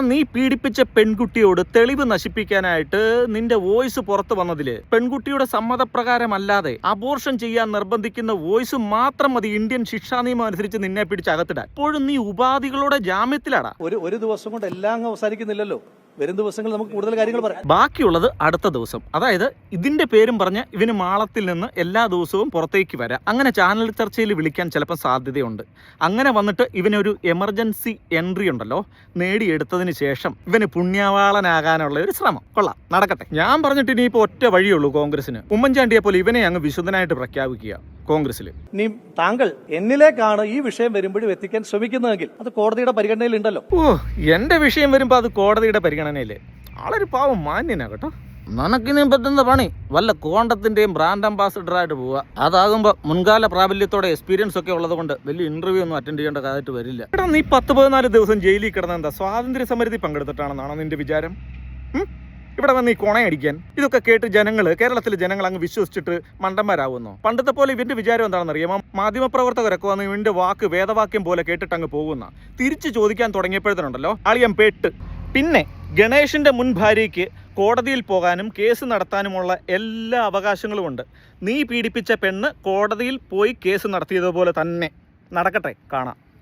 നീ പീഡിപ്പിച്ച പെൺകുട്ടിയോട് തെളിവ് നശിപ്പിക്കാനായിട്ട് നിന്റെ വോയിസ് പുറത്തു വന്നതില് പെൺകുട്ടിയുടെ സമ്മതപ്രകാരമല്ലാതെ അബോർഷൻ ചെയ്യാൻ നിർബന്ധിക്കുന്ന വോയിസ് മാത്രം മതി ഇന്ത്യൻ ശിക്ഷാ നിയമം അനുസരിച്ച് നിന്നെ പിടിച്ച് അകത്തിടാൻ. ഇപ്പോഴും നീ ഉപാധികളോടെ ജാമ്യത്തിലാടാ. ഒരു ദിവസം കൊണ്ട് എല്ലാം അവസാനിക്കുന്നില്ലല്ലോ. വരും ദിവസങ്ങൾ നമുക്ക് കൂടുതൽ കാര്യങ്ങൾ പറയാം. ബാക്കിയുള്ളത് അടുത്ത ദിവസം. അതായത് ഇതിന്റെ പേരും പറഞ്ഞ് ഇവന് മാളത്തിൽ നിന്ന് എല്ലാ ദിവസവും പുറത്തേക്ക് വരാം. അങ്ങനെ ചാനൽ ചർച്ചയിൽ വിളിക്കാൻ ചിലപ്പോൾ സാധ്യതയുണ്ട്. അങ്ങനെ വന്നിട്ട് ഇവനൊരു എമർജൻസി എൻട്രി ഉണ്ടല്ലോ നേടിയെടുത്തതിന് ശേഷം ഇവന് പുണ്യവാളനാകാനുള്ള ഒരു ശ്രമം കൊള്ളാം, നടക്കട്ടെ. ഞാൻ പറഞ്ഞിട്ട് ഇനിയിപ്പോൾ ഒറ്റ വഴിയുള്ളൂ കോൺഗ്രസിന്. ഉമ്മൻചാണ്ടിയെ പോലെ ഇവനെ അങ്ങ് വിശുദ്ധനായിട്ട് പ്രഖ്യാപിക്കുക കോൺഗ്രസിൽ. ഇനി താങ്കൾ എന്നിലേക്കാണ് ഈ വിഷയം വരുമ്പോഴും എത്തിക്കാൻ ശ്രമിക്കുന്നതെങ്കിൽ അത് കോടതിയുടെ പരിഗണനയിൽ ഉണ്ടല്ലോ. എന്റെ വിഷയം വരുമ്പോ അത് കോടതിയുടെ പരിഗണനയില്. ആളൊരു പാവം മാന്യനാ കേട്ടോ. നിനക്കിനും പറ്റുന്ന പണി വല്ല കോണ്ടത്തിന്റെയും ബ്രാൻഡ് അംബാസിഡറായിട്ട് പോവുക. അതാകുമ്പോ മുൻകാല പ്രാബല്യത്തോടെ എക്സ്പീരിയൻസ് ഒക്കെ ഉള്ളത് കൊണ്ട് വലിയ ഇന്റർവ്യൂ ഒന്നും അറ്റൻഡ് ചെയ്യേണ്ട കാര്യമായിട്ട് വരില്ല. എടാ, നീ 10-14 ദിവസം ജയിലിൽ കിടന്ന എന്താ സ്വാതന്ത്ര്യ സമരത്തിൽ പങ്കെടുത്തിട്ടാണെന്നാണോ നിന്റെ വിചാരം? ഇവിടെ വന്ന് ഈ കൊണയടിക്കാൻ. ഇതൊക്കെ കേട്ട് കേരളത്തിലെ ജനങ്ങൾ അങ്ങ് വിശ്വസിച്ചിട്ട് മണ്ടന്മാരാവുന്നു. പണ്ടത്തെ പോലെ ഇവന്റെ വിചാരം എന്താണെന്ന് അറിയാമോ? മാധ്യമപ്രവർത്തകരൊക്കെ വന്ന് ഇവന്റെ വാക്ക് വേദവാക്യം പോലെ കേട്ടിട്ട് അങ്ങ് പോകുന്ന. തിരിച്ചു ചോദിക്കാൻ തുടങ്ങിയപ്പോഴത്തേനുണ്ടല്ലോ ആളിയം പേട്ട്. പിന്നെ ഗണേഷിന്റെ മുൻ ഭാര്യയ്ക്ക് കോടതിയിൽ പോകാനും കേസ് നടത്താനുമുള്ള എല്ലാ അവകാശങ്ങളും ഉണ്ട്. നീ പീഡിപ്പിച്ച പെണ്ണ് കോടതിയിൽ പോയി കേസ് നടത്തിയതുപോലെ തന്നെ നടക്കട്ടെ, കാണാം.